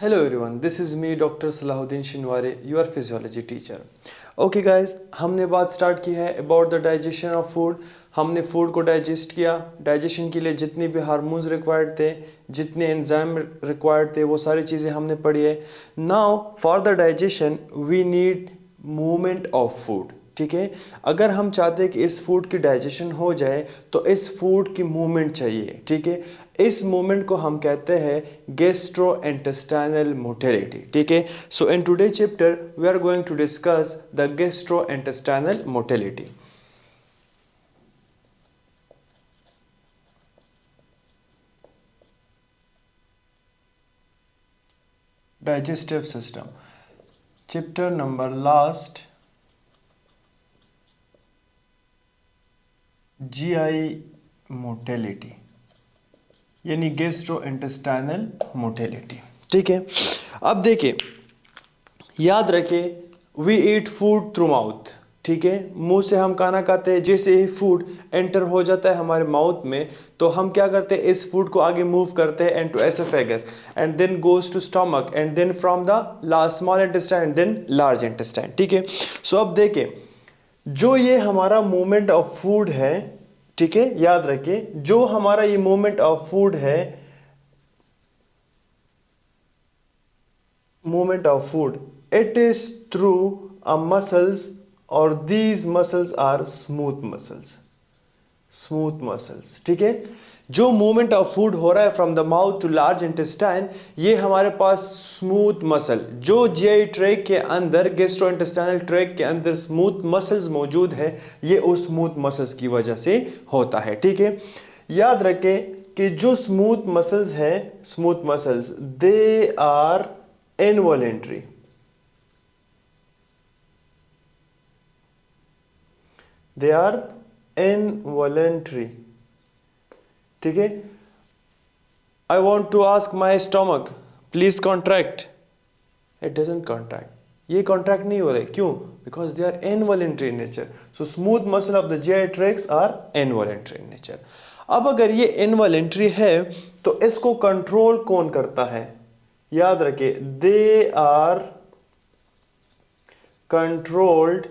Hello everyone, this is me Dr. Salahuddin Shinware, your physiology teacher. Okay guys, हमने बात start की है about the digestion of food. हमने food को digest किया. डाइजेशन के लिए जितनी भी हार्मोन्स रिक्वायर्ड थे, जितने एंजाइम रिक्वायर्ड थे, वो सारी चीज़ें हमने पढ़ी है. Now for the digestion we need movement of food. ठीक है, अगर हम चाहते हैं कि इस फूड की डाइजेशन हो जाए तो इस फूड की मूवमेंट चाहिए. ठीक है, इस मूवमेंट को हम कहते हैं गैस्ट्रोइंटेस्टाइनल मोटिलिटी. ठीक है, so in today chapter we are going to discuss the gastrointestinal motility. Digestive system chapter number last GI motility यानी गैस्ट्रोइंटेस्टाइनल मोटिलिटी. ठीक है, अब देखिए, याद रखें we eat food through mouth. ठीक है, मुंह से हम खाना खाते हैं. जैसे ही फूड एंटर हो जाता है हमारे माउथ में तो हम क्या करते हैं, इस फूड को आगे मूव करते हैं and to oesophagus and then goes to stomach and then from the small intestine and then large intestine. ठीक है, सो अब देखें, जो ये हमारा मूवमेंट ऑफ फूड है, ठीक है, याद रखिए, जो हमारा ये मूवमेंट ऑफ फूड है, movement of food, it is through a muscles और these muscles are smooth muscles. Smooth muscles. ठीक है, जो मूवमेंट ऑफ फूड हो रहा है from the mouth to large intestine, ये हमारे पास स्मूथ मसल, जो जीआई ट्रैक्ट के अंदर, गैस्ट्रोइंटेस्टाइनल ट्रैक्ट के अंदर स्मूथ मसल्स मौजूद है, ये उस स्मूथ मसल्स की वजह से होता है. ठीक है, याद रखें कि जो स्मूथ मसल्स है, smooth muscles, they are involuntary. They are involuntary. ठीक है, I want to ask my stomach please contract, it doesn't contract. ये कॉन्ट्रैक्ट नहीं हो रहे. क्यों? Because they are involuntary in nature. So smooth muscle of the GI tracts are involuntary in nature. अब अगर ये इनवॉलेंट्री है तो इसको कंट्रोल कौन करता है? याद रखिए, they are controlled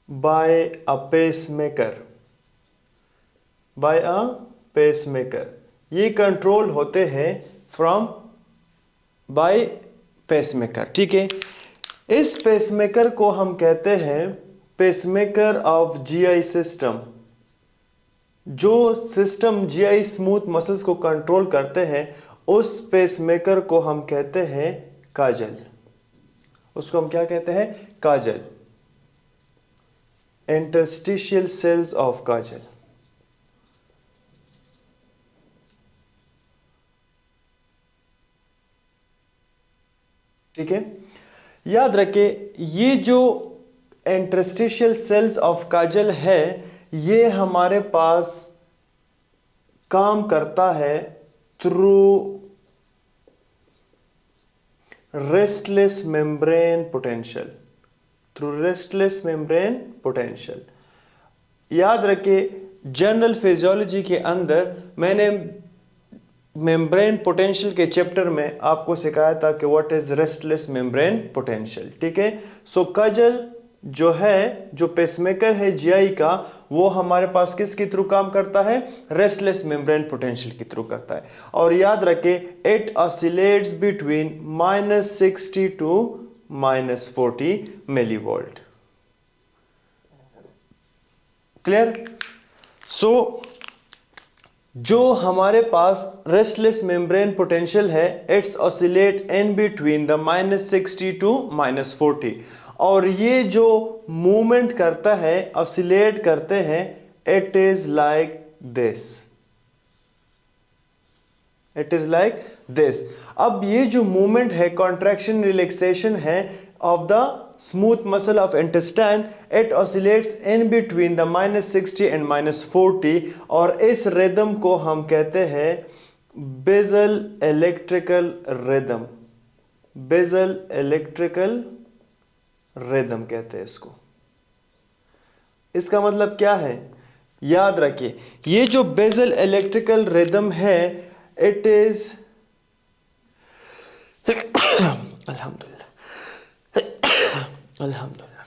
by a pacemaker. By a pacemaker. ये कंट्रोल होते हैं फ्रॉम बाय पेसमेकर. ठीक है, इस पेसमेकर को हम कहते हैं पेसमेकर ऑफ जीआई सिस्टम. जो सिस्टम जीआई स्मूथ मसल्स को कंट्रोल करते हैं, उस पेसमेकर को हम कहते हैं काजल. उसको हम क्या कहते हैं? काजल. इंटरस्टिशियल सेल्स ऑफ काजल. ठीक है, याद रखें, ये जो इंटरस्टिशियल सेल्स ऑफ काजल है, ये हमारे पास काम करता है through restless membrane potential. Through restless membrane potential. याद रखें, जनरल फिजियोलॉजी के अंदर मैंने मेम्ब्रेन पोटेंशियल के चैप्टर में आपको सिखाया था कि what is restless membrane potential. ठीक है, सो काजल जो है, जो पेसमेकर है जीआई का, वो हमारे पास किसके थ्रू काम करता है? रेस्टलेस मेम्ब्रेन पोटेंशियल के थ्रू करता है. और याद रखें, it oscillates between -60 to -40 millivolt. Clear? So जो हमारे पास रेस्टलेस मेम्ब्रेन पोटेंशियल है, it's oscillate in between the -60 to -40. और ये जो मूवमेंट करता है, ऑसिलेट करते हैं, it is like this. It is like this. अब ये जो मूवमेंट है, कॉन्ट्रैक्शन रिलैक्सेशन है of the smooth muscle of intestine, it oscillates in between the -60 and -40. और इस रिदम को हम कहते हैं basal electrical rhythm. Basal electrical rhythm कहते हैं इसको. इसका मतलब क्या है? याद रखिए, ये जो बेसल इलेक्ट्रिकल रिदम है, इट इज अल्हम्दुलिल्लाह, अल्हम्दुलिल्लाह।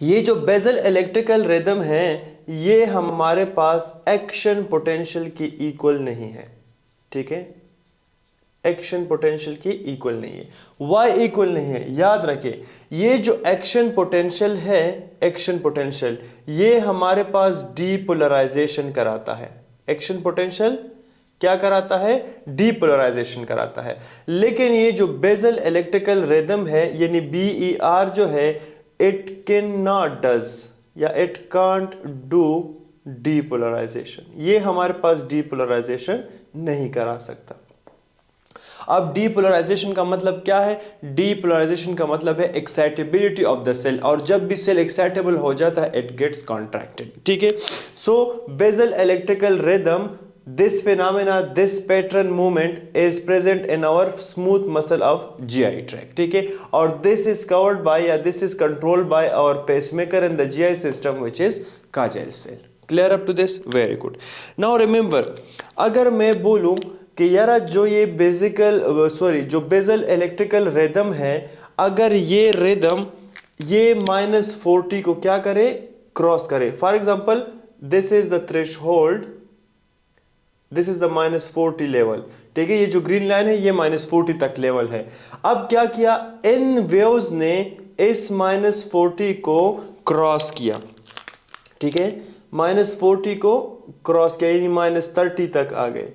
ये जो बेजल इलेक्ट्रिकल रिदम है, ये हमारे पास एक्शन पोटेंशियल की इक्वल नहीं है, ठीक है, एक्शन पोटेंशियल की इक्वल नहीं है। वाई इक्वल नहीं है, याद रखिए, ये जो एक्शन पोटेंशियल है, एक्शन पोटेंशियल, ये हमारे पास डीपोलराइजेशन कराता है। एक्शन पोटेंशियल क्या कराता है? डीपोलराइजेशन कराता है। लेकिन ये जो बेजल इलेक्ट्रिकल रिदम है, यानी BER जो है, इट कैन नॉट डज या इट कांट डू डीपोलराइजेशन। ये हमारे पास डीपोलराइजेशन नहीं करा सकता। अब डीपोलराइजेशन का मतलब क्या है? डीपोलराइजेशन का मतलब है एक्साइटेबिलिटी ऑफ द सेल, और जब भी सेल एक्साइटेबल हो जाता है इट गेट्स कॉन्ट्रैक्टेड, ठीक है। So basal electrical rhythm, this phenomena, this pattern movement is present in our smooth muscle of GI tract, ठीक है, और this is covered by या this is controlled by our pacemaker in the GI system which is Kajal cell. Clear up to this? Very good. Now remember, अगर मैं बोलूं कि यार जो ये जो बेजल इलेक्ट्रिकल रिदम है, अगर ये रिदम ये -40 को क्या करे? क्रॉस करे। For example, this is the threshold, this is the -40 level, ठीक है, ये जो ग्रीन लाइन है ये -40 तक लेवल है। अब क्या किया? इन वेव्स ने इस -40 को क्रॉस किया, ठीक है, -40 को क्रॉस किया, यानी -30 तक आ गए,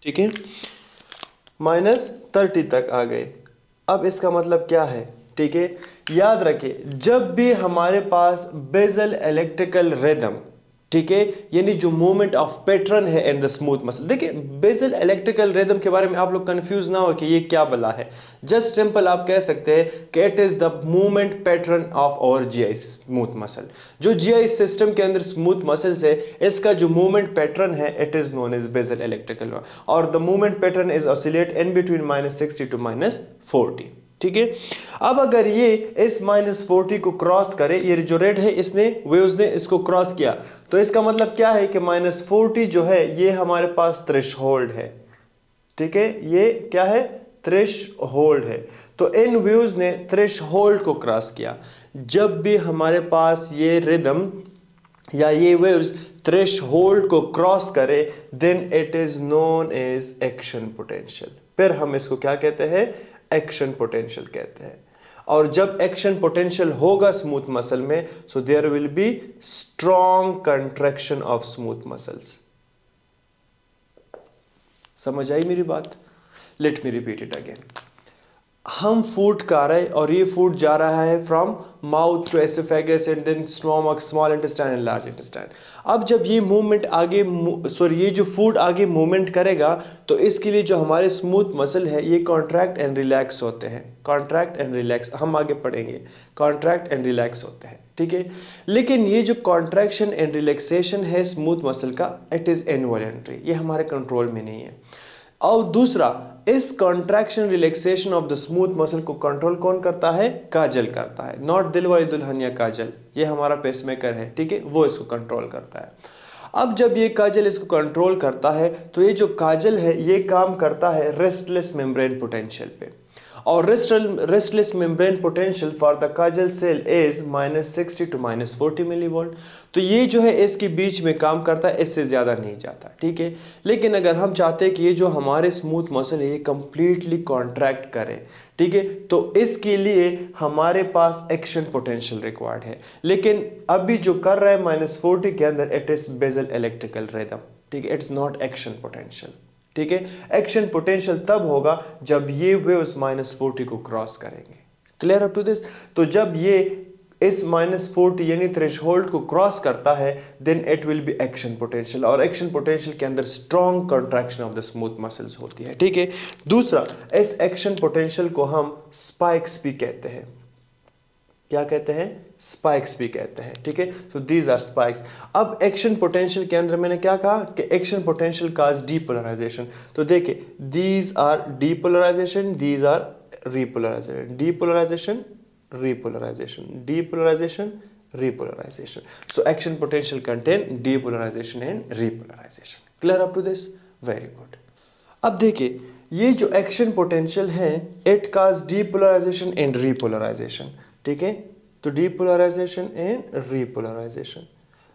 ठीक है, -30 तक आ गए। अब इसका मतलब क्या है? ठीक है, याद रखिए, जब भी हमारे पास बेजल इलेक्ट्रिकल रिदम, ठीक है, यानी जो मूवमेंट ऑफ पैटर्न है इन द स्मूथ मसल, देखिए बेजल इलेक्ट्रिकल रिदम के बारे में आप लोग कंफ्यूज ना हो कि ये क्या बला है। जस्ट सिंपल आप कह सकते हैं कि it is the movement pattern of our GI smooth muscle. जो जीआई सिस्टम के अंदर स्मूथ मसल्स है, इसका जो मूवमेंट पैटर्न है it is known as basal electrical, और the movement pattern is oscillate in between -60 to -40, ठीक है। अब अगर ये इस -40 को क्रॉस करे, ये जो रेड है इसने वेव्स ने इसको क्रॉस किया, तो इसका मतलब क्या है कि -40 जो है ये हमारे पास थ्रेशहोल्ड है, ठीक है, ये क्या है? थ्रेशहोल्ड है। तो इन वेव्स ने थ्रेशहोल्ड को क्रॉस किया। जब भी हमारे पास ये रिदम या ये वेव्स थ्रेशहोल्ड को क्रॉस करे, then it is known as action potential. फिर हम इसको क्या कहते हैं? एक्शन पोटेंशियल कहते हैं। और जब एक्शन पोटेंशियल होगा स्मूथ मसल में, so there will be strong contraction of smooth muscles. समझ आई मेरी बात? Let me repeat it again. हम फूड खा रहे हैं और ये फूड जा रहा है from mouth to oesophagus and then stomach, small intestine and large intestine. अब जब ये मूवमेंट आगे ये जो फूड आगे मूवमेंट करेगा, तो इसके लिए जो हमारे स्मूथ मसल है ये कॉन्ट्रैक्ट एंड रिलैक्स होते हैं। कॉन्ट्रैक्ट एंड रिलैक्स हम आगे पढ़ेंगे, कॉन्ट्रैक्ट एंड रिलैक्स होते हैं, ठीक है। लेकिन ये जो कॉन्ट्रैक्शन एंड रिलैक्सेशन है स्मूथ मसल का, इट इज इनवॉलंटरी, ये हमारे कंट्रोल में नहीं है। और दूसरा, इस contraction relaxation of the smooth muscle को कंट्रोल कौन करता है? काजल करता है, नॉट दिलवाले दुल्हनिया काजल, ये हमारा पेसमेकर है, ठीक है, वो इसको कंट्रोल करता है। अब जब ये काजल इसको कंट्रोल करता है, तो ये जो काजल है ये काम करता है रेस्टलेस मेम्ब्रेन पोटेंशियल पे, और restless membrane potential for the Cajal cell is -60 to -40 millivolt. तो ये जो है इसके बीच में काम करता है, इससे ज़्यादा नहीं जाता, ठीक है। लेकिन अगर हम चाहते हैं कि ये जो हमारे स्मूथ मसल है ये कंप्लीटली कॉन्ट्रैक्ट करे, ठीक है, तो इसके लिए हमारे पास एक्शन पोटेंशियल रिक्वायर्ड है। लेकिन अभी जो कर रहा है -40 के अंदर, it is basal electrical rhythm, ठीक है, इट्स नॉट एक्शन पोटेंशियल, ठीक है। एक्शन पोटेंशियल तब होगा जब ये वेव्स -40 को क्रॉस करेंगे। Clear up to this? तो जब ये इस -40 यानी थ्रेशहोल्ड को क्रॉस करता है, then it will be action potential, और एक्शन पोटेंशियल के अंदर strong contraction of the smooth muscles होती है, ठीक है। दूसरा, इस एक्शन पोटेंशियल को हम स्पाइक्स भी कहते हैं। क्या कहते हैं? स्पाइक्स भी कहते हैं, ठीक है। So these are spikes. अब एक्शन पोटेंशियल के अंदर मैंने क्या कहा कि एक्शन पोटेंशियल काज डीपोलराइजेशन। तो देखिए, these are depolarization, these are repolarization, depolarization, repolarization, depolarization, repolarization. So action potential contain depolarization and repolarization. Clear up to this? Very good. अब देखिए, ये जो एक्शन पोटेंशियल है, it cause depolarization and repolarization. ठीक है, तो डीपोलराइजेशन एंड रीपोलराइजेशन।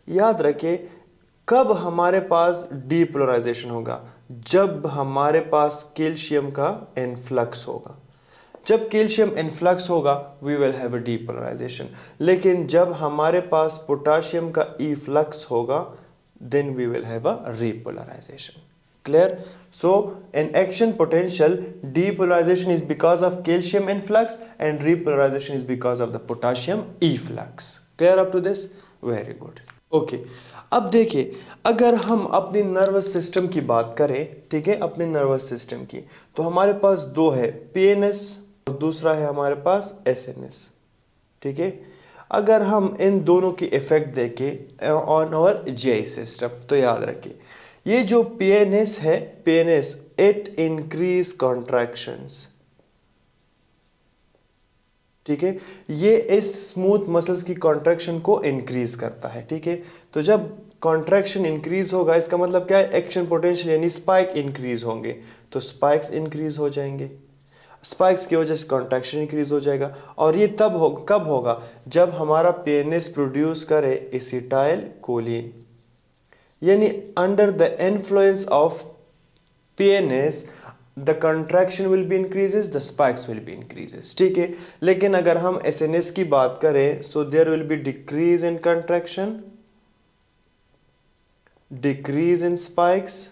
याद रखिए, कब हमारे पास डीपोलराइजेशन होगा? जब हमारे पास कैल्शियम का इनफ्लक्स होगा। जब कैल्शियम इनफ्लक्स होगा we will have a depolarization. लेकिन जब हमारे पास पोटाशियम का इफ्लक्स होगा then we will have a repolarization. Clear? So in action potential, depolarization is because of calcium influx and repolarization is because of the potassium efflux. Clear up to this? Very good. Okay. अब देखिए, अगर हम अपनी nervous system की बात करें, ठीक है, अपने नर्वस सिस्टम की, तो हमारे पास दो है, पीएनएस और दूसरा है हमारे पास एसएनएस। ठीक है, अगर हम इन दोनों की इफेक्ट देखें ऑन आवर जीआई सिस्टम, तो याद रखिए, ये जो पीएनएस है, पीएनएस इट इंक्रीज कॉन्ट्रैक्शंस। ठीक है, ये इस स्मूथ मसल्स की कॉन्ट्रैक्शन को इंक्रीज करता है। ठीक है, तो जब कॉन्ट्रैक्शन इंक्रीज होगा, इसका मतलब क्या है? एक्शन पोटेंशियल यानी स्पाइक इंक्रीज होंगे, तो स्पाइक्स इंक्रीज हो जाएंगे। स्पाइक्स की वजह से कॉन्ट्रैक्शन इंक्रीज हो जाएगा। और ये कब होगा? जब हमारा पीएनएस प्रोड्यूस करे एसिटाइल कोलिन, यानी under the influence of PNS the contraction will be increases, the spikes will be increases. ठीक है, लेकिन अगर हम एसएनएस की बात करें, so there will be decrease in contraction, decrease in spikes,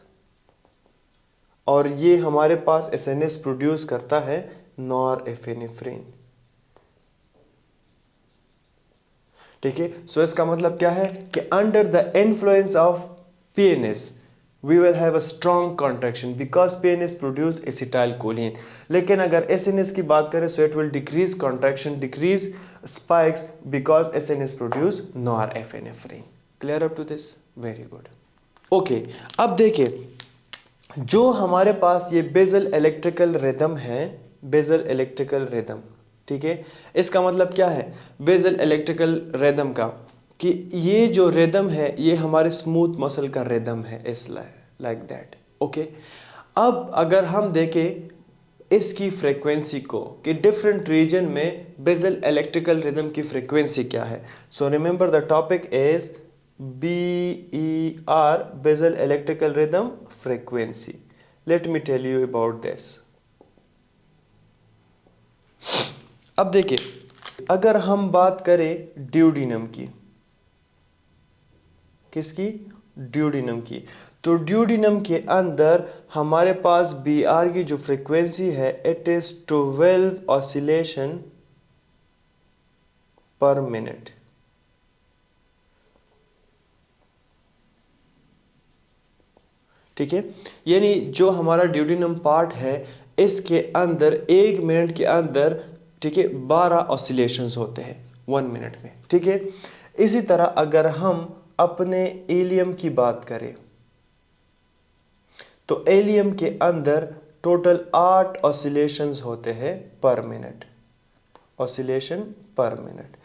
और ये हमारे पास एसएनएस प्रोड्यूस करता है नॉरएपिनेफ्रिन। ठीक है, सो इसका मतलब क्या है कि under the influence of PNS we will have a strong contraction because PNS produce acetylcholine. लेकिन अगर एसएनएस की बात करें, so it will decrease contraction, decrease spikes because SNS produce norepinephrine. Clear up to this? Very good. Okay, अब देखिए, जो हमारे पास ये बेजल इलेक्ट्रिकल रिदम है, बेजल इलेक्ट्रिकल रिदम, ठीक है, इसका मतलब क्या है बेजल इलेक्ट्रिकल रिदम का? कि ये जो रिदम है ये हमारे स्मूथ मसल का रिदम है, इस लाइक दैट। ओके, अब अगर हम देखें इसकी फ्रीक्वेंसी को कि डिफरेंट रीजन में बेजल इलेक्ट्रिकल रिदम की फ्रीक्वेंसी क्या है, so remember the topic is BER, basal electrical rhythm frequency. Let me tell you about this. अब देखिए, अगर हम बात करें ड्यूडिनम की, किसकी? ड्यूडिनम की, तो ड्यूडिनम के अंदर हमारे पास BR की जो फ्रीक्वेंसी है, इट इज 12 ऑसिलेशन पर मिनट। ठीक है, यानी जो हमारा ड्यूडिनम पार्ट है, इसके अंदर 1 मिनट के अंदर, ठीक है, 12 ऑसिलेशंस होते हैं 1 मिनट में। ठीक है, इसी तरह अगर हम अपने एलियम की बात करें, तो एलियम के अंदर टोटल 8 ऑसिलेशंस होते हैं पर मिनट, ऑसिलेशन पर मिनट।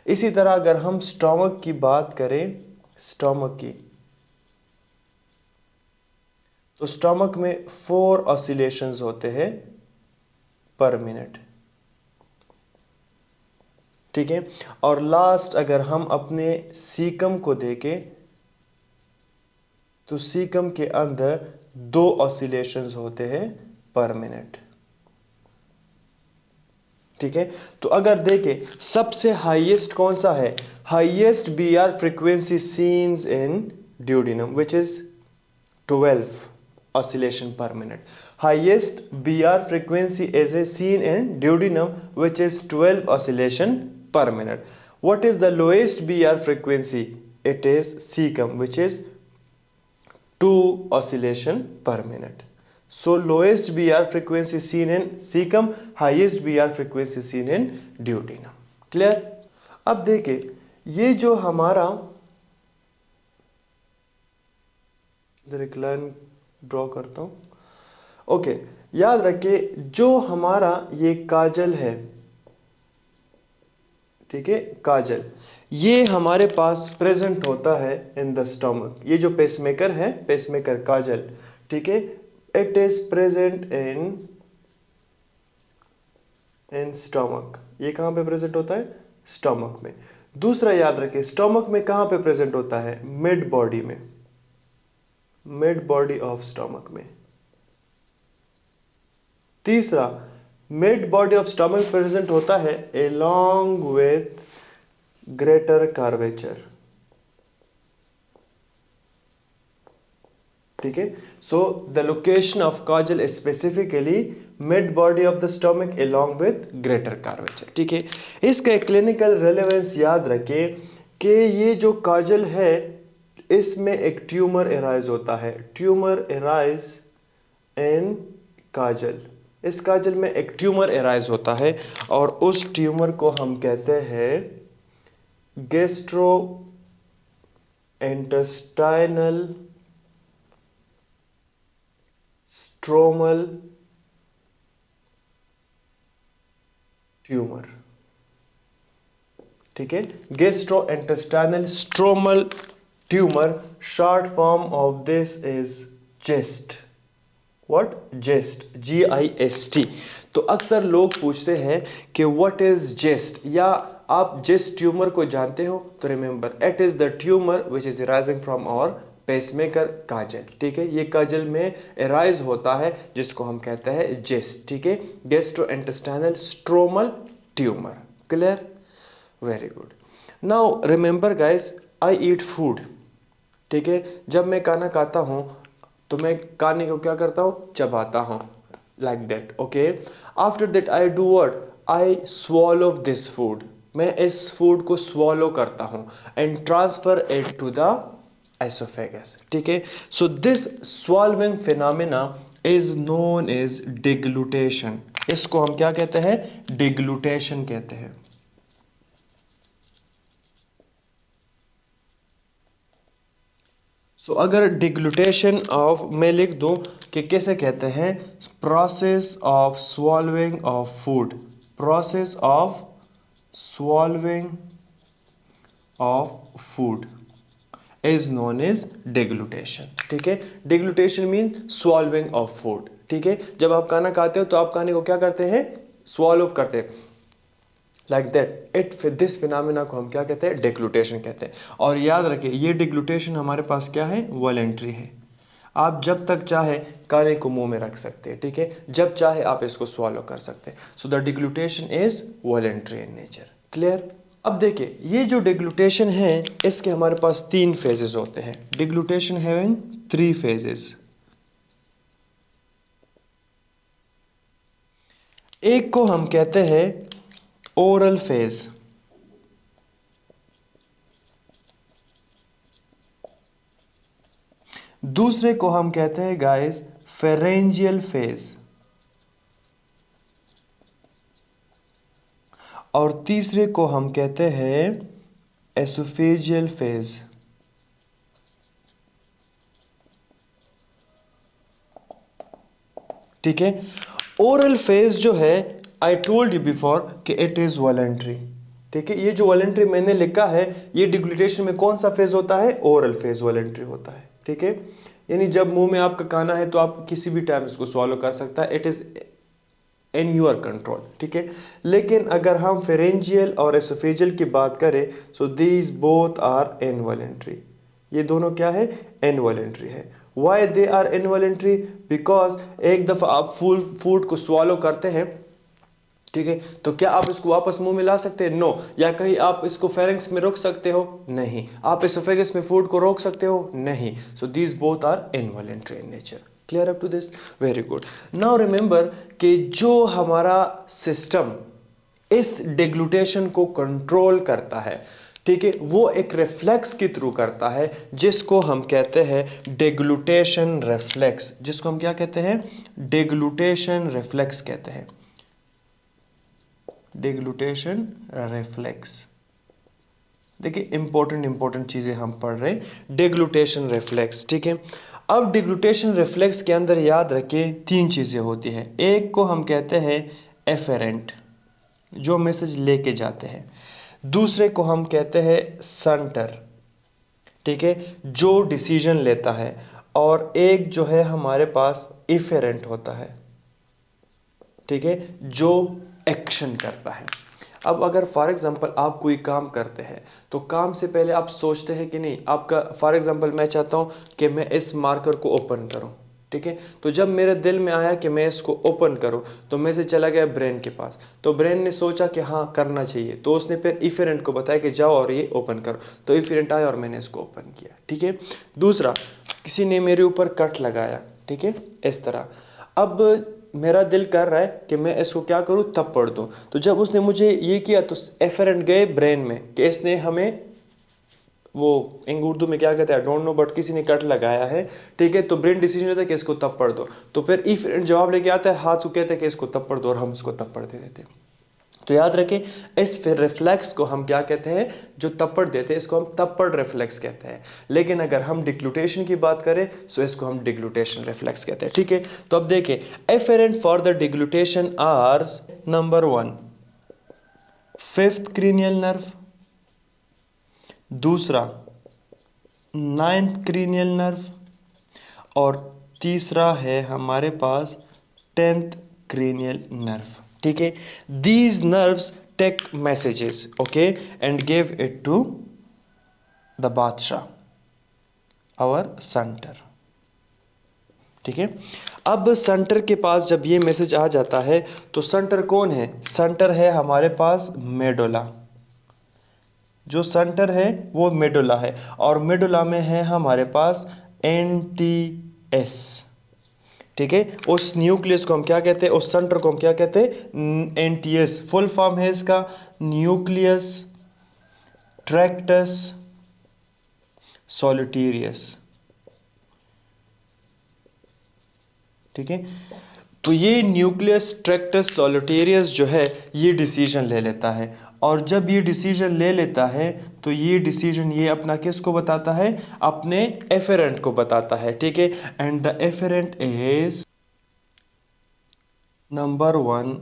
इसी तरह अगर हम स्टोमक की बात करें, स्टोमक की, तो स्टोमक में 4 ऑसिलेशंस होते हैं पर मिनट। ठीक है, और लास्ट अगर हम अपने सीकम को देखें, तो सीकम के अंदर 2 ऑसिलेशंस होते हैं पर मिनट। ठीक है, तो अगर देखें सबसे हाईएस्ट कौन सा है, highest BR frequency scenes in duodenum which is 12 oscillation per minute. Highest BR frequency is seen in duodenum which is 12 oscillation per minute. What is the lowest BR frequency? It is cecum which is 2 oscillation per minute. So lowest BR frequency seen in cecum, highest BR frequency seen in duodenum. Clear? अब देखिए, ये जो हमारा इधर एक line draw करता हूं। Okay, याद रखिए, जो हमारा ये काजल है, ठीक है, काजल, ये हमारे पास प्रेजेंट होता है इन द स्टमक। ये जो पेसमेकर है, पेसमेकर काजल, ठीक है, it is present in stomach. ये कहाँ पे प्रेजेंट होता है? स्टमक में। दूसरा याद रखिए, स्टमक में कहाँ पे प्रेजेंट होता है? मिड बॉडी में, मिड बॉडी ऑफ स्टमक में। तीसरा, mid body of stomach present होता है along with ग्रेटर कर्वेचर, ठीक है। So the location of Kajal is specifically mid body of the stomach along with greater curvature, ठीक है। इसका क्लिनिकल रेलेवेंस याद रखें कि ये जो काजल है इसमें एक ट्यूमर एराइज होता है, ट्यूमर एराइज इन काजल। इस काजल में एक ट्यूमर एराइज होता है और उस ट्यूमर को हम कहते हैं गैस्ट्रो इंटेस्टाइनल स्ट्रोमल ट्यूमर, ठीक है। Gastrointestinal stromal tumour, short form of this is GIST. What? GIST, GIST। तो अक्सर लोग पूछते हैं कि व्हाट इज जेस्ट, या आप जेस्ट ट्यूमर को जानते हो? तो remember, it is the tumour which is arising from our pacemaker Cajal, ठीक है। ये काजल में एराइज होता है जिसको हम कहते हैं जेस्ट, ठीक है, gastrointestinal stromal tumour. Clear? Very good. Now remember guys, I eat food, ठीक है। जब मैं खाना खाता हूं तो मैं खाने को क्या करता हूं? चबाता हूं, like that, okay. After that I do what? I swallow this food. मैं इस फूड को स्वॉलो करता हूं and transfer it to the oesophagus, ठीक है। So this swallowing phenomena is known as deglutition. इसको हम क्या कहते हैं? डिग्लूटेशन कहते हैं। सो अगर डिग्लूटेशन ऑफ मैं लिख दूं कि कैसे कहते हैं? Process of swallowing of food, process of swallowing of food is known as deglutition, ठीक है। Deglutition mean swallowing of food, ठीक है। जब आप खाना खाते हो तो आप खाने को क्या करते हैं? स्वॉल्व करते हैं, लाइक दैट। दिस फिनोमेना को हम क्या कहते हैं? डिग्लूटेशन कहते हैं। और याद रखिए, ये डिग्लूटेशन हमारे पास क्या है? वॉलेंट्री है। आप जब तक चाहे खाने को मुंह में रख सकते हैं, ठीक है, जब चाहे आप इसको स्वॉलो कर सकते हैं। So the deglutition is voluntary in nature. Clear? अब देखिए, ये जो डिग्लूटेशन है इसके हमारे पास 3 फेजेस होते हैं। डिग्लूटेशन हैविंग 3 फेजेस। एक को हम कहते हैं ओरल फेज, दूसरे को हम कहते हैं गाइस फेरेंजियल फेज, और तीसरे को हम कहते हैं एसोफेजियल फेज। ठीक है। ओरल फेज जो है, आई टोल्ड यू बिफोर कि इट इज वॉलेंट्री, ठीक है। ये जो वॉलेंट्री मैंने लिखा है, ये डिग्लूटेशन में कौन सा फेज होता है? ओरल फेज वॉलेंट्री होता है, ठीक है। यानी जब मुंह में आपका खाना है तो आप किसी भी टाइम इसको स्वॉलो कर सकता है, it is in your control, ठीक है। लेकिन अगर हम फेरेंजियल और एसोफेजियल की बात करें, so these both are involuntary. ये दोनों क्या है? इनवॉलेंट्री है। Why they are involuntary? Because एक दफा आप फूड को स्वॉलो करते हैं, ठीक है, तो क्या आप इसको वापस मुंह में ला सकते हैं? नो। या कहीं आप इसको फेरिंग्स में रोक सकते हो? नहीं। आप एसोफेगस में फूड को रोक सकते हो? नहीं। So these both are involuntary in nature. Clear up to this? Very good. Now remember कि जो हमारा सिस्टम इस डिग्लूटेशन को कंट्रोल करता है, ठीक है, वो एक रिफ्लेक्स के थ्रू करता है जिसको हम कहते हैं डिग्लूटेशन रिफ्लेक्स। जिसको हम क्या कहते हैं? डिग्लूटेशन रिफ्लेक्स कहते हैं। डिग्लूटेशन रिफ्लेक्स। देखिए, इंपॉर्टेंट चीजें हम पढ़ रहे हैं। डिग्लूटेशन रिफ्लेक्स, ठीक है। अब डिग्लूटेशन रिफ्लेक्स के अंदर याद रखिए 3 चीजें होती हैं। एक को हम कहते हैं एफेरेंट, जो मैसेज लेके जाते हैं। दूसरे को हम कहते हैं सेंटर, ठीक है, जो डिसीजन लेता है, और एक जो है हमारे पास इफेरेंट होता है, ठीक है, जो एक्शन करता है। अब अगर फॉर एग्जांपल आप कोई काम करते हैं तो काम से पहले आप सोचते हैं कि नहीं, आपका फॉर एग्जांपल मैं चाहता हूं कि मैं इस मार्कर को ओपन करूं, ठीक है, तो जब मेरे दिल में आया कि मैं इसको ओपन करूं तो मैं से चला गया ब्रेन के पास, तो ब्रेन ने सोचा कि हाँ करना चाहिए, तो उसने फिर इफेरेंट को बताया कि जाओ और ये ओपन करो, तो इफेरेंट आया और मैंने इसको ओपन किया, ठीक है। दूसरा, किसी ने मेरे ऊपर कट लगाया, ठीक है, इस तरह। अब मेरा दिल कर रहा है कि मैं इसको क्या करूं, थप्पड़ दूं, तो जब उसने मुझे ये किया तो एफरेंट गए ब्रेन में कि इसने हमें, वो उर्दू में क्या कहते हैं डोंट नो, बट किसी ने कट लगाया है, ठीक है, तो ब्रेन डिसीजन लेता है कि इसको थप्पड़ दो, तो फिर इफरेंट जवाब लेके आता है, हाथ को कहते हैं कि इसको थप्पड़ दो, और हम इसको थप्पड़ दे देते हैं। तो याद रखें, इस फिर रिफ्लेक्स को हम क्या कहते हैं, जो थप्पड़ देते हैं इसको हम थप्पड़ रिफ्लेक्स कहते हैं। लेकिन अगर हम डिग्लूटेशन की बात करें तो इसको हम डिग्लूटेशन रिफ्लेक्स कहते हैं, ठीक है। तो अब देखें, afferent for the deglutition are number 1 5th cranial nerve, दूसरा 9th क्रीनियल नर्व, और तीसरा है हमारे पास 10th क्रीनियल नर्व, ठीक है। These nerves take messages, okay, and give it to the बादशाह आवर सेंटर, ठीक है। अब सेंटर के पास जब ये मैसेज आ जाता है तो सेंटर कौन है, सेंटर है हमारे पास मेडुला, जो सेंटर है वो मेडुला है, और मेडुला में है हमारे पास एनटीएस, ठीक है। उस न्यूक्लियस को हम क्या कहते हैं, उस सेंटर को हम क्या कहते हैं, एनटीएस। फुल फॉर्म है इसका न्यूक्लियस ट्रैक्टस सॉलिटेरियस, ठीक है। तो ये न्यूक्लियस ट्रैक्टस सॉलिटेरियस जो है ये डिसीजन ले लेता है, और जब ये डिसीजन ले लेता है तो ये डिसीजन ये अपना किसको बताता है, अपने एफेरेंट को बताता है, ठीक है। And the efferent is number 1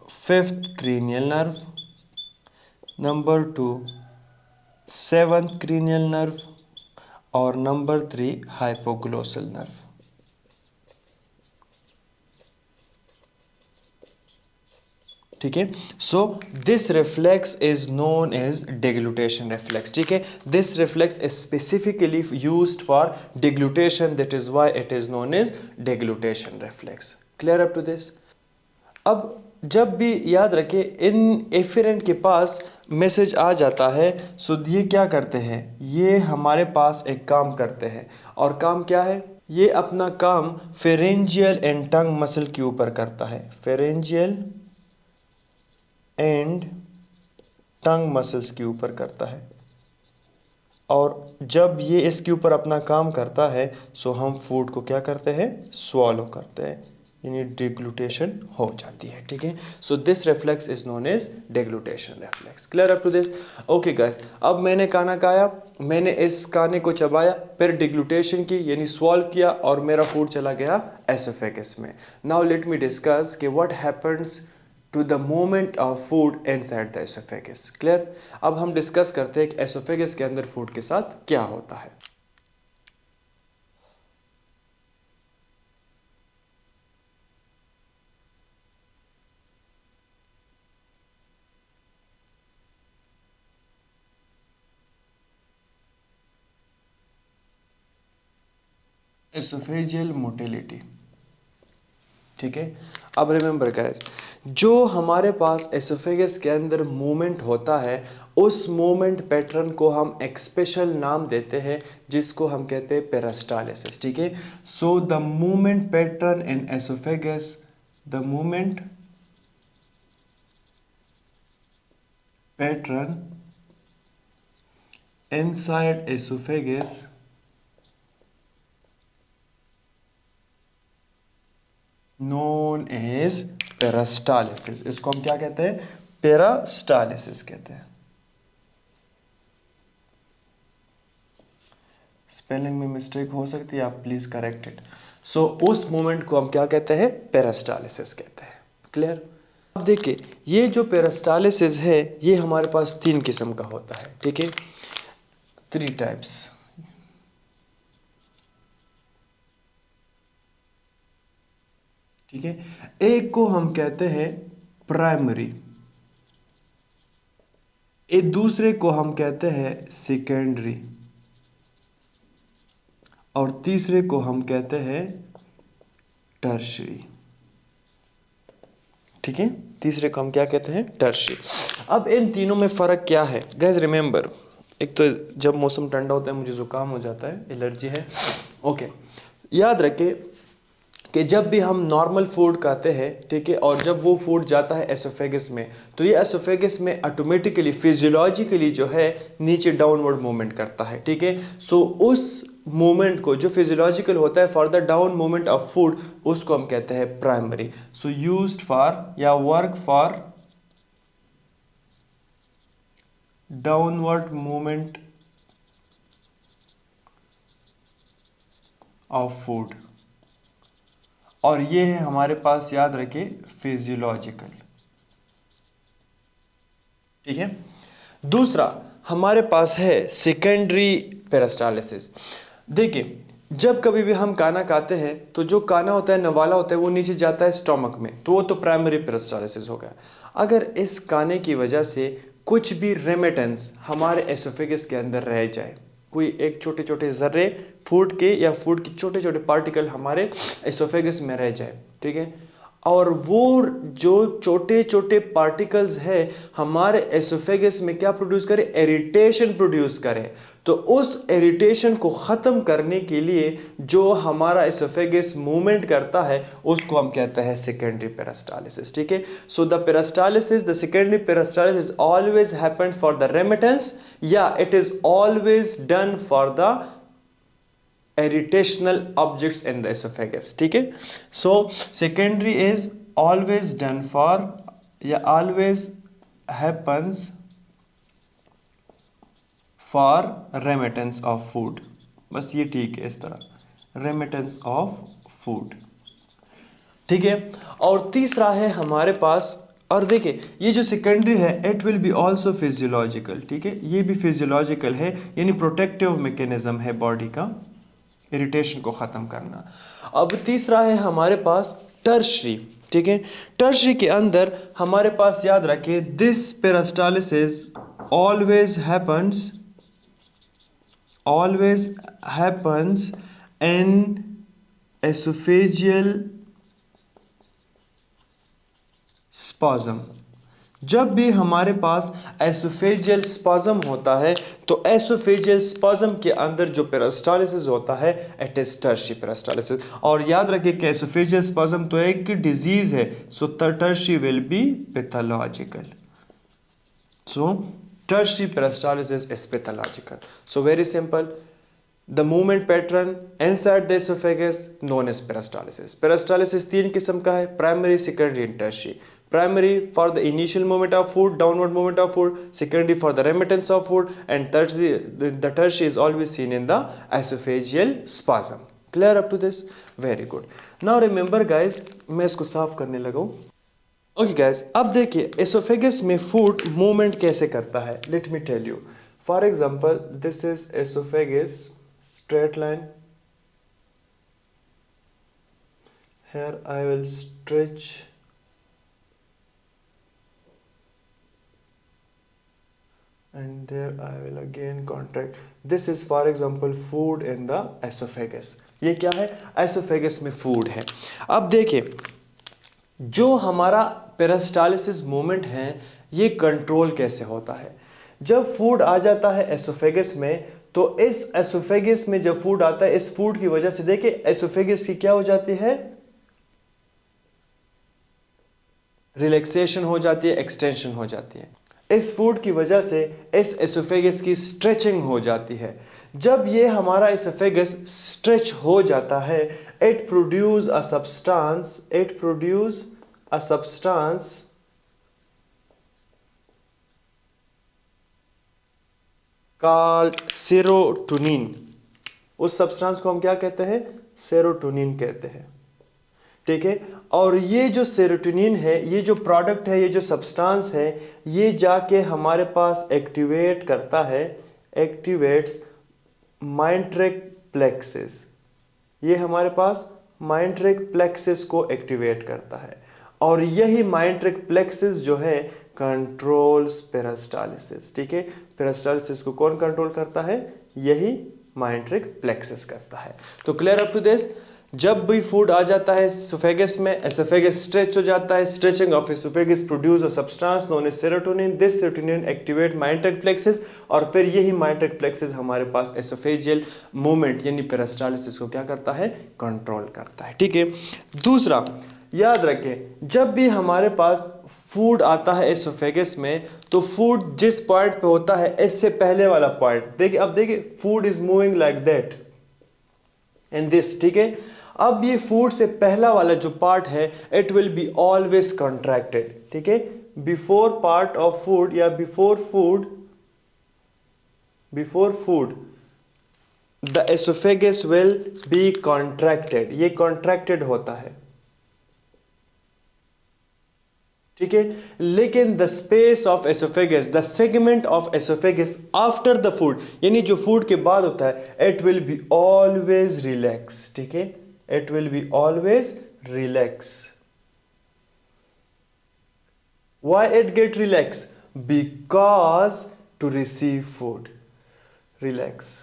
5th cranial nerve, number 2 7th cranial nerve, और नंबर 3 हाइपोग्लोसल नर्व, ठीक है। So this reflex is known as deglutition reflex, ठीक है। This reflex is specifically used for deglutition, that is why it is known as deglutition reflex. Clear up to this. अब जब भी याद रखें, इन एफिरेंट के पास मैसेज आ जाता है, सो ये क्या करते हैं, ये हमारे पास एक काम करते हैं, और काम क्या है, ये अपना काम फेरेंजियल एंड टंग मसल के ऊपर करता है, फेरेंजियल एंड टंग मसल्स के ऊपर करता है, और जब ये इसके ऊपर अपना काम करता है सो हम फूड को क्या करते हैं, स्वॉलो करते हैं, यानी डिग्लूटेशन हो जाती है, ठीक है। So this reflex is known as deglutition reflex. Clear up to this. Okay guys, अब मैंने खाना खाया, मैंने इस खाने को चबाया, फिर डिग्लूटेशन की यानी स्वॉल्व किया, और मेरा फूड चला गया एसोफेगस में। नाउ लेट मी डिस्कस कि what happens to the movement of food inside the esophagus. Clear? अब हम डिस्कस करते हैं कि एसोफेगस के अंदर फूड के साथ क्या होता है। एसोफेजियल मोटिलिटी, ठीक है। अब रिमेंबर गाइस, जो हमारे पास एसोफेगस के अंदर मूवमेंट होता है, उस मूवमेंट पैटर्न को हम एक स्पेशल नाम देते हैं जिसको हम कहते हैं पेरिस्टालिसिस, ठीक है। So the movement pattern in oesophagus, the movement pattern inside oesophagus known as peristalsis. इसको हम क्या कहते हैं, पेरिस्टालिसिस कहते हैं। स्पेलिंग में मिस्टेक हो सकती है, आप प्लीज करेक्ट इट। सो उस मोमेंट को हम क्या कहते हैं, पेरिस्टालिसिस कहते हैं। क्लियर। अब देखिए ये जो पेरिस्टालिसिस है ये हमारे पास 3 किस्म का होता है, ठीक है, 3 टाइप्स। ठीक है, एक को हम कहते हैं प्राइमरी, एक दूसरे को हम कहते हैं सेकेंडरी, और तीसरे को हम कहते हैं टर्शरी। ठीक है, तीसरे को हम क्या कहते हैं, टर्शरी। अब इन तीनों में फ़र्क क्या है गाइस? रिमेंबर, एक तो जब मौसम ठंडा होता है मुझे ज़ुकाम हो जाता है, एलर्जी है। ओके, याद रखें कि जब भी हम नॉर्मल फूड खाते हैं, ठीक है, और जब वो फूड जाता है एसोफेगस में, तो ये एसोफेगस में ऑटोमेटिकली फिजियोलॉजिकली जो है नीचे डाउनवर्ड मूवमेंट करता है। ठीक है, सो उस मूवमेंट को जो फिजियोलॉजिकल होता है for the down movement of food, उसको हम कहते हैं प्राइमरी। सो यूज्ड फॉर या work for downward movement of food, और ये है हमारे पास, याद रखिए, फिजियोलॉजिकल। ठीक है, दूसरा हमारे पास है सेकेंडरी पेरिस्टालिसिस। देखिए जब कभी भी हम खाना खाते हैं तो जो खाना होता है, नवाला होता है, वो नीचे जाता है स्टोमक में, तो वो तो प्राइमरी पेरिस्टालिसिस हो गया। अगर इस खाने की वजह से कुछ भी रेमिटेंस हमारे एसोफेगस के अंदर रह जाए, कोई एक छोटे छोटे जर्रे फूड के या फूड के छोटे छोटे पार्टिकल हमारे एसोफेगस में रह जाए, ठीक है, और वो जो छोटे छोटे पार्टिकल्स है हमारे एसोफेगस में क्या प्रोड्यूस करे, इरिटेशन प्रोड्यूस करे, तो उस इरिटेशन को ख़त्म करने के लिए जो हमारा एसोफेगस मूवमेंट करता है उसको हम कहते हैं सेकेंडरी पेरिस्टालिसिस। ठीक है, so the peristalsis, the secondary peristalsis always happened for the remittance, या it is always done for the irritational objects in the esophagus। ठीक है, so secondary is always done for या always happens for remittance of food। बस ये ठीक है, इस तरह remittance of food। ठीक है, और तीसरा है हमारे पास, और देखिए ये जो सेकेंडरी है it will B also physiological. ठीक है, ये भी फिजियोलॉजिकल है, यानी प्रोटेक्टिव मैकेनिज्म है बॉडी का, इरिटेशन को ख़त्म करना। अब तीसरा है हमारे पास टर्शरी। ठीक है, टर्शरी के अंदर हमारे पास, याद रखिए, this peristalsis always happens in oesophageal spasm. जब भी हमारे पास एसोफेजियल स्पाज्म होता है तो एसोफेजियल स्पाज्म के अंदर जो पेरिस्टालिसिस होता है इट इज टर्शरी पेरिस्टालिसिस। और याद रखिए कि एसोफेजियल स्पाज्म तो एक डिजीज है, so tertiary will be pathological. So tertiary peristalsis is pathological. So very simple, the movement pattern inside the esophagus known as peristalsis। peristalsis 3 किस्म का है, primary, secondary and tertiary। primary for the initial movement of food, downward movement of food, secondary for the remittance of food, and tertiary, the tertiary is always seen in the esophageal spasm। clear up to this? very good। now remember guys, मैं इसको साफ करने लगा हूँ। Okay guys, अब देखिए oesophagus में food movement कैसे करता है, let me tell you. For example this is oesophagus, straight line, here I will stretch and there I will again contract। this is for example food in the esophagus। ये क्या है, esophagus में food है। अब देखिए जो हमारा peristalsis movement है ये कंट्रोल कैसे होता है। जब फूड आ जाता है एसोफेगस में, तो इस एसोफेगस में जब फूड आता है, इस फूड की वजह से देखिए एसोफेगस की क्या हो जाती है, रिलैक्सेशन हो जाती है, एक्सटेंशन हो जाती है। इस फूड की वजह से इस एसोफेगस की स्ट्रेचिंग हो जाती है। जब ये हमारा एसोफेगस स्ट्रेच हो जाता है, it produce a substance called serotonin. उस सब्सटेंस को हम क्या कहते हैं, सेरोटोनिन कहते हैं। ठीक है। और ये जो सेरोटोनिन है, ये जो प्रोडक्ट है, ये जो सब्सटेंस है, ये जाके हमारे पास एक्टिवेट करता है, एक्टिवेट्स माइंट्रिक प्लेक्सिस। ये हमारे पास माइंट्रिक प्लेक्सिस को एक्टिवेट करता है और यही माइंट्रिक प्लेक्सिस जो है कंट्रोल्स पेरिस्टालिसिस। ठीक है, पेरिस्टालिसिस को कौन कंट्रोल करता है? यही माइंट्रिक प्लेक्सिस करता है। तो क्लियर अप टू दिस? जब भी फूड आ जाता है एसोफेगस में, एसोफेगस स्ट्रेच हो जाता है, stretching of oesophagus produce a substance known as serotonin. This serotonin activate myenteric plexus और फिर यही माइंट्रिक प्लेक्सिस हमारे पास एसोफेजियल मूवमेंट यानी पेरिस्टालिसिस को क्या करता है? कंट्रोल करता है। ठीक है। दूसरा याद रखें, जब भी हमारे पास फूड आता है एसोफेगस में, तो फूड जिस पॉइंट पे होता है, इससे पहले वाला पॉइंट देखिए, अब देखिए food is moving like that in this. ठीक है, अब ये फूड से पहला वाला जो पार्ट है, it will be always contracted. ठीक है, बिफोर पार्ट ऑफ फूड या before food the oesophagus will be contracted. ये कॉन्ट्रैक्टेड होता है। ठीक है, लेकिन the space of oesophagus, the segment of oesophagus after the food, यानी जो फूड के बाद होता है, it will be always relax. ठीक है, it will be always relax. Why it get relax? Because to receive food, relax.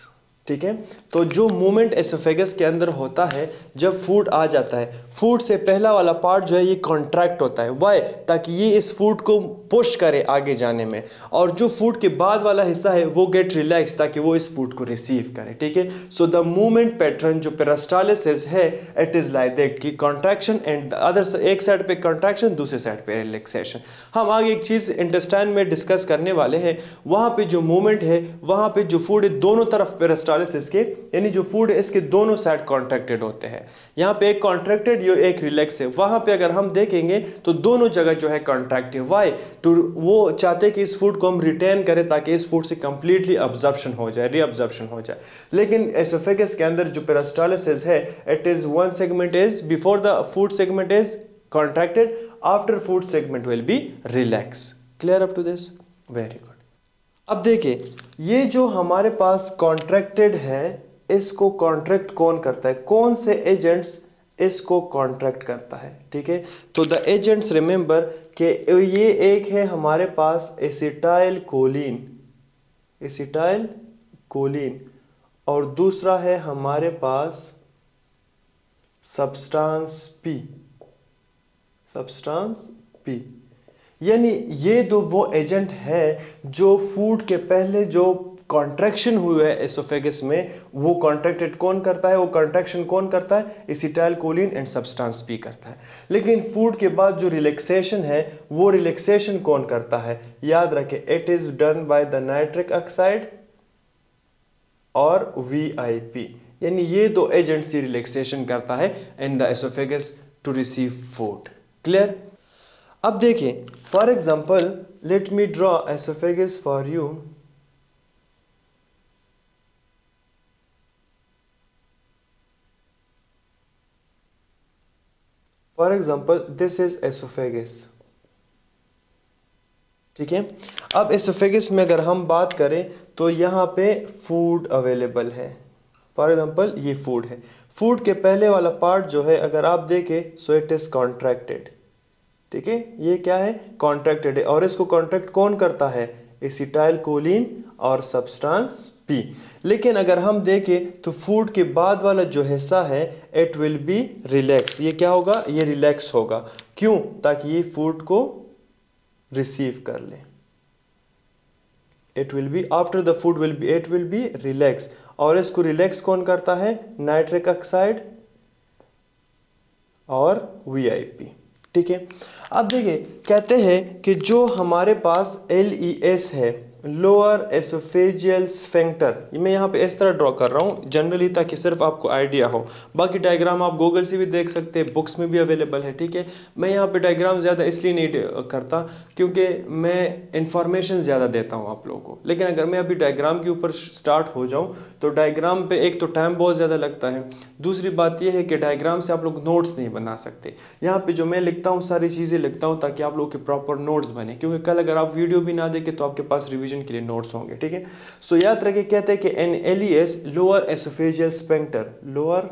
ठीक है, तो जो मूवमेंट एसोफेगस के अंदर होता है जब फूड आ जाता है, फूड से पहला वाला पार्ट जो है ये कॉन्ट्रैक्ट होता है। वाई? ताकि ये इस फूड को पुश करे आगे जाने में, और जो फूड के बाद वाला हिस्सा है वो गेट रिलैक्स ताकि वो इस फूड को रिसीव करे। ठीक है, सो द मूवमेंट पैटर्न जो पेरिस्टालिसिस है, इट इज लाइक दैट कि कॉन्ट्रैक्शन एंड अदर, एक साइड पे कॉन्ट्रैक्शन, दूसरे साइड पे रिलैक्सेशन। हम आगे एक चीज इंटेस्टाइन में डिस्कस करने वाले हैं, वहां पे जो मूवमेंट है, वहां पे जो फूड है, दोनों तरफ पेरिस्टालिसिस के, यानी जो फूड है इसके दोनों साइड कॉन्ट्रैक्टेड होते हैं। यहां पे एक कॉन्ट्रैक्टेड, ये एक रिलैक्स है। वहां पे अगर हम देखेंगे तो दोनों जगह जो है कॉन्ट्रैक्टेड। व्हाई? टू, वो चाहते हैं कि इस फूड को हम रिटेन करें ताकि इस फूड से कंप्लीटली अब्जॉर्प्शन हो जाए, रीअब्जॉर्प्शन हो जाए। लेकिन एसोफेगस के अंदर जो पेरिस्टालिसिस है, it is one segment is before the food segment is contracted, after food segment will be relax. Clear up to this? Very good. अब देखिए, ये जो हमारे पास कॉन्ट्रैक्टेड है, इसको कॉन्ट्रैक्ट कौन करता है? कौन से एजेंट्स इसको कॉन्ट्रैक्ट करता है? ठीक है, तो द एजेंट्स रिमेंबर कि ये एक है हमारे पास एसिटाइल कोलिन, एसिटाइल कोलिन, और दूसरा है हमारे पास सब्सटेंस पी, सब्सटेंस पी। यानी ये दो वो एजेंट है जो फूड के पहले जो कॉन्ट्रैक्शन हुए है एसोफेगस में, वो कॉन्ट्रैक्टेड कौन करता है? वो कॉन्ट्रैक्शन कौन करता है? Acetyl choline and substance P करता है। लेकिन फूड के बाद जो रिलैक्सेशन है, वो रिलैक्सेशन कौन करता है? याद रखें, it is done by the nitric oxide और वीआईपी। यानी ये दो एजेंट्स ही रिलैक्सेशन करता है in the oesophagus to receive food. Clear? अब देखिए, for example let me draw oesophagus for you. For example this is oesophagus. ठीक है, अब एसोफेगस में अगर हम बात करें तो यहां पे फूड अवेलेबल है। फॉर एग्जाम्पल ये फूड है, फूड के पहले वाला पार्ट जो है अगर आप देखें, सो इट इज कॉन्ट्रैक्टेड। ठीक है, ये क्या है? कॉन्ट्रैक्टेड है। और इसको कॉन्ट्रैक्ट कौन करता है? एसिटाइल कोलिन और सब्सटेंस पी। लेकिन अगर हम देखें तो फूड के बाद वाला जो हिस्सा है, इट विल बी रिलैक्स। ये क्या होगा? ये रिलैक्स होगा। क्यों? ताकि ये फूड को रिसीव कर ले। It will be after the food will be, it will be relax. और इसको रिलैक्स कौन करता है? नाइट्रिक ऑक्साइड और वीआईपी। ठीक है, अब देखिए, कहते हैं कि जो हमारे पास LES है, लोअर एसोफेजियल स्फिंक्टर, मैं यहाँ पे इस तरह ड्रॉ कर रहा हूँ जनरली ताकि सिर्फ आपको आइडिया हो। बाकी डायग्राम आप गूगल से भी देख सकते हैं, बुक्स में भी अवेलेबल है, ठीक है। मैं यहाँ पे डायग्राम ज़्यादा इसलिए नहीं करता क्योंकि मैं इंफॉर्मेशन ज़्यादा देता हूँ आप लोगों को, लेकिन अगर मैं अभी डायग्राम के ऊपर स्टार्ट हो जाऊँ तो डायग्राम पे एक तो टाइम बहुत ज़्यादा लगता है, दूसरी बात यह है कि डायग्राम से आप लोग नोट्स नहीं बना सकते। यहाँ पे जो मैं लिखता हूँ सारी चीज़ें लिखता हूँ ताकि आप लोगों के प्रॉपर नोट्स बने, क्योंकि कल अगर आप वीडियो भी ना देखें तो आपके पास रिवीजन के लिए नोट्स होंगे, ठीक है। सो याद रखिए, कहते हैं कि an LES lower oesophageal sphincter, lower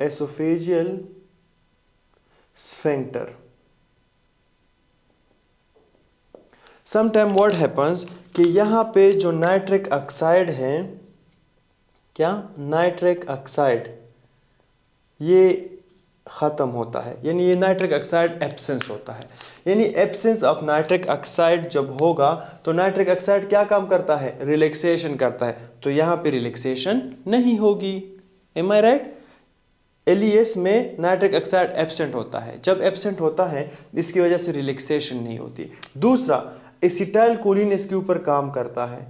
oesophageal sphincter. Sometime what happens कि यहाँ पे जो नाइट्रिक ऑक्साइड है, क्या नाइट्रिक ऑक्साइड, ये ख़त्म होता है, यानी ये नाइट्रिक ऑक्साइड एब्सेंस होता है। यानी एब्सेंस ऑफ नाइट्रिक ऑक्साइड जब होगा तो नाइट्रिक ऑक्साइड क्या काम करता है, रिलैक्सेशन करता है, तो यहाँ पे रिलैक्सेशन नहीं होगी। एम आई राइट? एलईएस में नाइट्रिक ऑक्साइड एब्सेंट होता है, जब एब्सेंट होता है इसकी वजह से रिलैक्सेशन नहीं होती। दूसरा, एसिटाइल कोलिन इसके ऊपर काम करता है,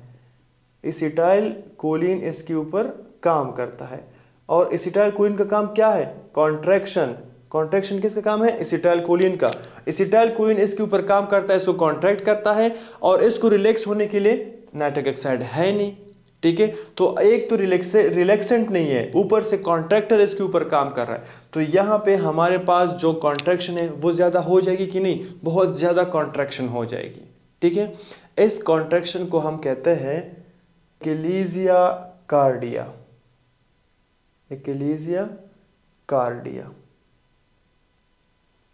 एसिटाइल कोलिन इसके ऊपर काम करता है। और एसिटाइल कोलिन का काम क्या है, कॉन्ट्रैक्शन। कॉन्ट्रैक्शन किसका काम है, एसिटाइल कोलिन का। एसिटाइल कोलिन इसके ऊपर काम करता है, इसको कॉन्ट्रैक्ट करता है, और इसको रिलैक्स होने के लिए नाइट्रिक ऑक्साइड है नहीं, ठीक है। तो एक तो रिलैक्सेंट नहीं है, ऊपर से कॉन्ट्रैक्टर इसके ऊपर काम कर रहा है, तो यहाँ पे हमारे पास जो कॉन्ट्रैक्शन है वो ज़्यादा हो जाएगी कि नहीं, बहुत ज़्यादा कॉन्ट्रैक्शन हो जाएगी, ठीक है। इस कॉन्ट्रैक्शन को हम कहते हैं एक्लेसिया कार्डिया, एक्लेसिया कार्डिया,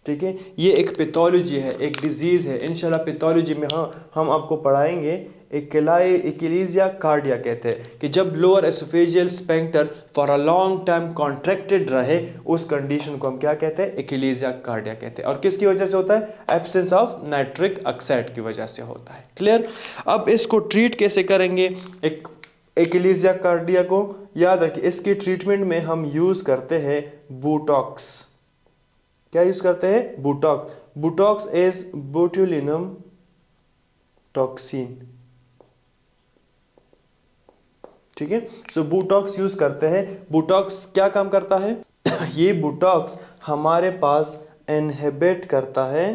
ठीक है। ये एक पैथोलॉजी है, एक डिजीज़ है, इंशाल्लाह पैथोलॉजी में हाँ हम आपको पढ़ाएंगे। एक्लेसिया कार्डिया कहते हैं कि जब lower oesophageal sphincter for a long time contracted रहे, उस कंडीशन को हम क्या कहते हैं, एक्लेसिया कार्डिया कहते हैं। और किसकी वजह से होता है, एब्सेंस ऑफ नाइट्रिक ऑक्साइड की वजह से होता है। क्लियर? अब इसको ट्रीट कैसे करेंगे एक्लेसिया कार्डिया को? याद रखिए, इसकी ट्रीटमेंट में हम यूज करते हैं बोटॉक्स। क्या यूज करते हैं, बोटॉक्स। बोटॉक्स इज बोट्युलिनम टॉक्सिन, ठीक है। सो बोटॉक्स यूज करते हैं। बोटॉक्स क्या काम करता है ये बोटॉक्स हमारे पास इनहिबिट करता है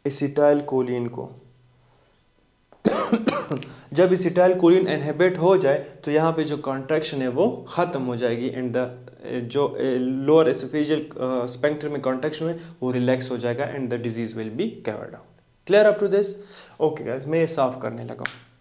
एसिटाइल कोलिन को। जब एसिटाइल कोलिन इनहिबिट हो जाए तो यहाँ पे जो कॉन्ट्रैक्शन है वो ख़त्म हो जाएगी, एंड द जो लोअर एसोफेजियल स्फिंक्टर में कॉन्ट्रैक्शन है वो रिलैक्स हो जाएगा, and the disease will be covered out. Clear up to this? Okay guys, मैं ये साफ करने लगा हूँ।